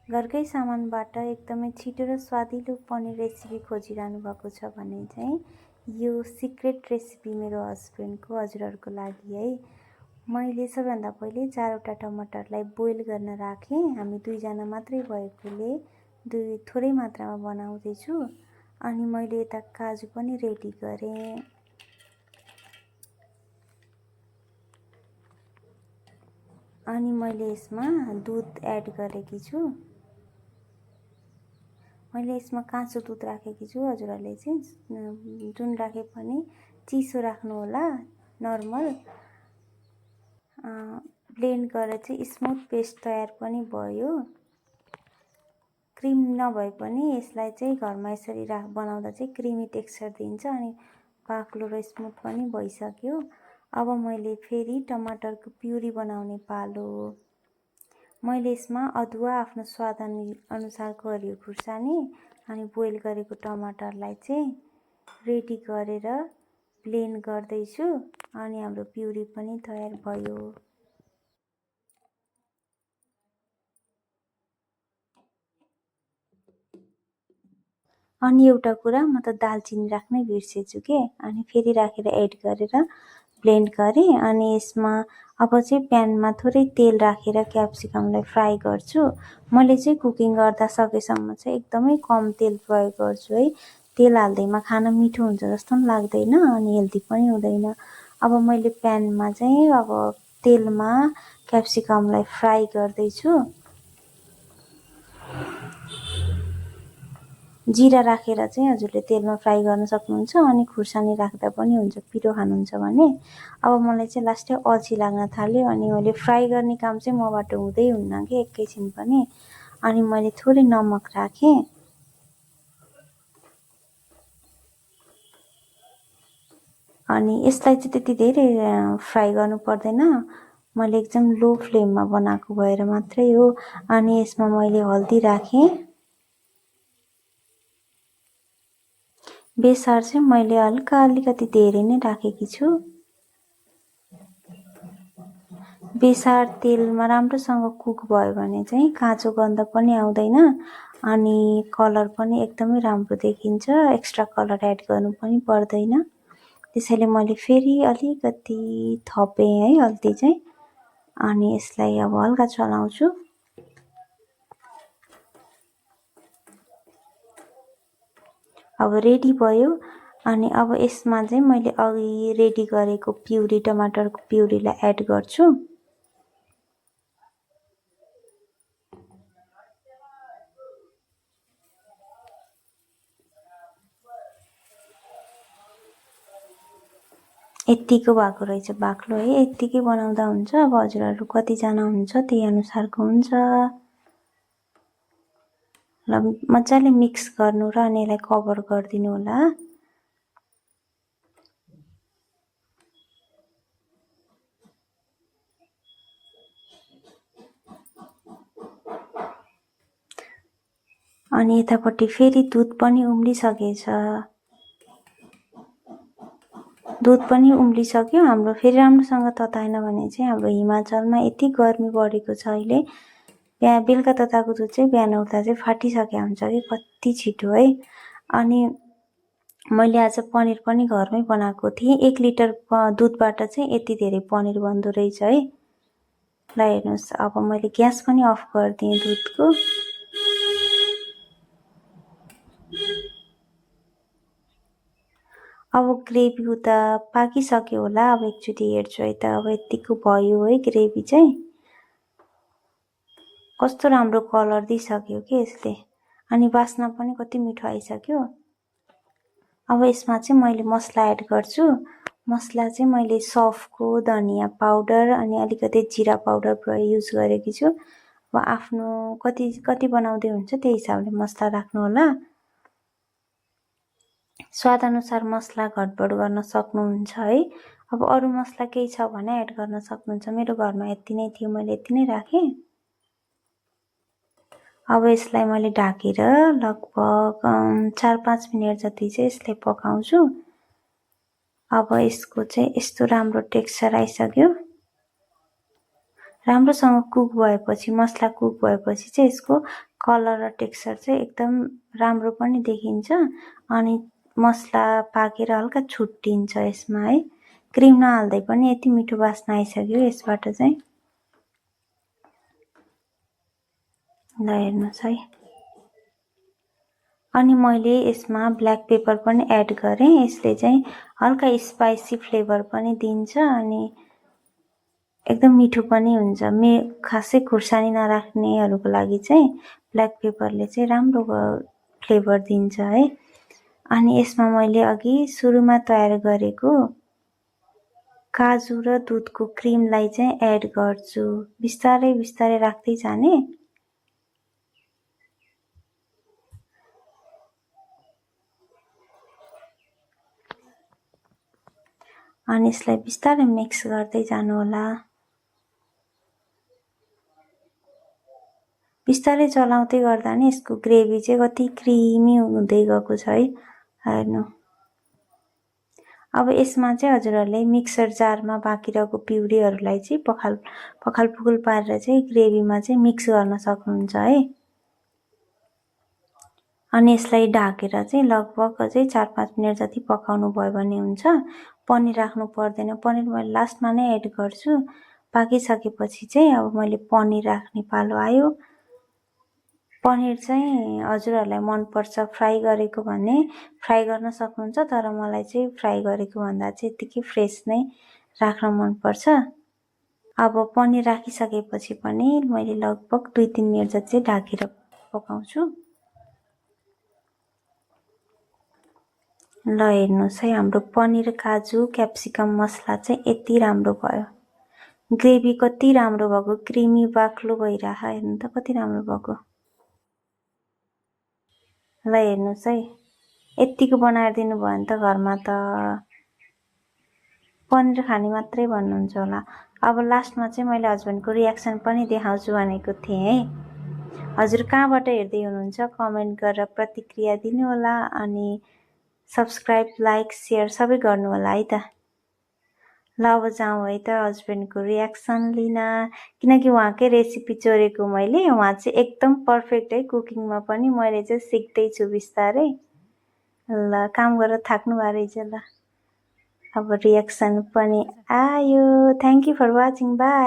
घरकै सामानबाट एकदमै छिटो र स्वादिलो पनिर रेसिपी खोजिरहनु भएको छ भने चाहिँ यो सिक्रेट रेसिपी मेरो हस्बेन्डको हजुरहरूको लागि है। मैले सबैभन्दा पहिले 4वटा टमाटरलाई बोइल गर्न राखेँ। हामी 2जना मात्रै भएकोले थोरै मात्रामा बनाउँदैछु। अनि मैले यता काजु पनि रेडी गरेँ। अनि मैले यसमा दुध एड गरेकी छु। मैले यसमा काँचो दुध राखेकी छु। हजुरहरूले चाहिँ जुन राखे पनि चिसो राख्नु होला। नर्मल ब्लेन्ड गरेर चाहिँ स्मुथ पेस्ट तयार पनि भयो। क्रिम नभए पनि यसलाई चाहिँ घरमा यसरी बनाउँदा चाहिँ क्रिमी टेक्सचर दिन्छ अनि बाक्लो र स्मुथ पनि भइसक्यो। अब मैले फेरि टमाटरको प्युरी बनाउने पालो। मैले यसमा अदुवा आफ्नो स्वाद अनुसारको हरियो खुर्सानी अनि बोइल गरेको टमाटरलाई चाहिँ रेडी गरेर ब्लेन्ड गर्दैछु। अनि हाम्रो प्युरी पनि तयार भयो। अनि एउटा कुरा म त दालचिनी राख्नै बिर्सेछु के। अनि फेरि राखेर एड गरेर ब्लेन्ड गरेँ। अनि यसमा अब चाहिँ प्यानमा थोरै तेल राखेर क्याप्सिकमलाई फ्राई गर्छु। मैले चाहिँ कुकिङ गर्दा सकेसम्म चाहिँ एकदमै कम तेल प्रयोग गर्छु है। तेल हाल्दैमा खाना मिठो हुन्छ जस्तो पनि लाग्दैन अनि हेल्दी पनि हुँदैन। अब मैले प्यानमा चाहिँ अब तेलमा क्याप्सिकमलाई फ्राई गर्दैछु। जिरा राखेर चाहिँ हजुरले तेलमा फ्राई गर्न सक्नुहुन्छ। अनि खुर्सानी राख्दा पनि हुन्छ पिरो खानुहुन्छ भने। अब मलाई चाहिँ लास्टै अल्छी लाग्न थाल्यो अनि मैले फ्राई गर्ने काम चाहिँ मबाट हुँदै हुन्न कि एकैछिन पनि। अनि मैले थोरै नमक राखेँ। अनि यसलाई चाहिँ त्यति धेरै फ्राई गर्नु पर्दैन। मैले एकदम लो फ्लेममा बनाएको भएर मात्रै हो। अनि यसमा मैले हल्दी राखेँ। बेसार चाहिँ मैले अलिकति धेरै नै राखेकी छु। बेसार तेलमा राम्रोसँग कुक भयो भने चाहिँ काँचो गन्ध पनि आउँदैन अनि कलर पनि एकदमै राम्रो देखिन्छ। एक्स्ट्रा कलर एड गर्नु पनि पर्दैन। त्यसैले मैले फेरि अलिकति थपेँ है हल्दी चाहिँ। अनि यसलाई अब हल्का चलाउँछु। अब रेडी भयो। अनि अब यसमा चाहिँ मैले अघि रेडी गरेको प्युरी टमाटरको प्युरीलाई एड गर्छु। यत्तिको भएको रहेछ बाक्लो है। यत्तिकै बनाउँदा हुन्छ। अब हजुरहरू कतिजना हुन्छ त्यही अनुसारको हुन्छ। ल मजाले मिक्स गर्नु र अनि यसलाई कभर गरिदिनु होला। अनि यतापट्टि फेरि दुध पनि उम्लिसकेछ। दुध पनि उम्लिसक्यो हाम्रो। फेरि राम्रोसँग तताएन भने चाहिँ हाम्रो हिमाचलमा यति गर्मी बढेको छ अहिले। बेलुका तताएको दुध चाहिँ बिहान उठ्दा चाहिँ फाटिसकेको हुन्छ कि कति छिटो है। अनि मैले आज पनिर पनि घरमै बनाएको थिएँ। 1 लिटर दुधबाट चाहिँ यति धेरै पनिर बन्दो रहेछ है। ल हेर्नुहोस् अब मैले ग्यास पनि अफ गरिदिएँ दुधको। अब ग्रेभी उता पाकिसक्यो होला। अब एकचोटि हेर्छु है त। अब यतिको भयो है ग्रेभी चाहिँ। कस्तो राम्रो कलर दिइसक्यो कि यसले। अनि वासना पनि कति मिठो आइसक्यो। अब यसमा चाहिँ मैले मसला एड गर्छु। मसला चाहिँ मैले सौफको धनिया पाउडर अनि अलिकति जिरा पाउडर युज गरेकी छु। अब आफ्नो कति बनाउँदै हुन्छ त्यही हिसाबले मसला राख्नु होला। स्वाद अनुसार मसला घटबड गर्न सक्नुहुन्छ है। अब अरू मसला केही छ भने एड गर्न सक्नुहुन्छ। मेरो घरमा यति नै थियो, मैले यति नै राखेँ। अब यसलाई मैले ढाकेर लगभग 4-5 मिनट जति चाहिँ यसलाई पकाउँछु। अब यसको चाहिँ यस्तो राम्रो टेक्सचर आइसक्यो। राम्रोसँग कुक भएपछि मसला कुक भएपछि चाहिँ यसको कलर र टेक्सचर चाहिँ एकदम राम्रो पनि देखिन्छ अनि मसला पाकेर हल्का छुट्टिन्छ यसमा है। क्रिम नहाल्दै पनि यति मिठो बास्ना आइसक्यो यसबाट चाहिँ। ल हेर्नुहोस् है। अनि मैले यसमा ब्ल्याक पेपर पनि एड गरेँ। यसले चाहिँ हल्का स्पाइसी फ्लेभर पनि दिन्छ अनि एकदम मिठो पनि हुन्छ। खासै खुर्सानी नराख्नेहरूको लागि चाहिँ ब्ल्याक पेपरले चाहिँ राम्रो फ्लेभर दिन्छ है। अनि यसमा मैले अघि सुरुमा तयार गरेको काजु र दुधको क्रिमलाई चाहिँ एड गर्छु। बिस्तारै बिस्तारै राख्दै जाने। अनि यसलाई बिस्तारै मिक्स गर्दै जानु होला। बिस्तारै चलाउँदै गर्दा नि यसको ग्रेभी चाहिँ कति क्रिमी हुँदै गएको छ है। हेर्नु। अब यसमा चाहिँ हजुरहरूले मिक्सर जारमा बाँकी रहेको पिउरीहरूलाई चाहिँ पखाल पुकुल पारेर चाहिँ ग्रेभीमा चाहिँ मिक्स गर्न सक्नुहुन्छ है। अनि यसलाई ढाकेर चाहिँ लगभग अझै 4-5 मिनेट जति पकाउनु भयो भने हुन्छ। पनिर राख्नु पर्दैन। पनिर मैले लास्टमा नै एड गर्छु। पाकिसकेपछि चाहिँ अब मैले पनिर राख्ने पालो आयो। पनिर चाहिँ हजुरहरूलाई मनपर्छ फ्राई गरेको भने फ्राई गर्न सक्नुहुन्छ, तर मलाई चाहिँ फ्राई गरेको भन्दा चाहिँ यतिकै फ्रेस नै राख्न मनपर्छ। अब पनिर राखिसकेपछि पनि मैले लगभग 2-3 मिनेट जति ढाकेर पकाउँछु। ल हेर्नुहोस् है, हाम्रो पनिर काजु क्याप्सिकम मसला चाहिँ यति राम्रो भयो। ग्रेभी कति राम्रो भएको, क्रिमी बाक्लो भइरह। हेर्नु त कति राम्रो भएको। ल हेर्नुहोस् है, यतिको बनाएर दिनुभयो भने त घरमा त पनिर खाने मात्रै भन्नुहुन्छ होला। अब लास्टमा चाहिँ मैले हस्बेन्डको रियाक्सन पनि देखाउँछु भनेको थिएँ है। हजुर कहाँबाट हेर्दै हुनुहुन्छ कमेन्ट गरेर प्रतिक्रिया दिनु होला अनि सब्सक्राइब, लाइक, सेयर सबै गर्नु होला है त। ल अब जाउँ है त हस्बेन्डको रियाक्सन लिन, किनकि उहाँकै रेसिपी चोरेको मैले। उहाँ चाहिँ एकदम पर्फेक्ट है कुकिङमा पनि। मैले चाहिँ सिक्दैछु बिस्तारै। ल काम गरेर थाक्नु भए रहेछ। ल अब रियाक्सन पनि आयो। Thank you for watching. By.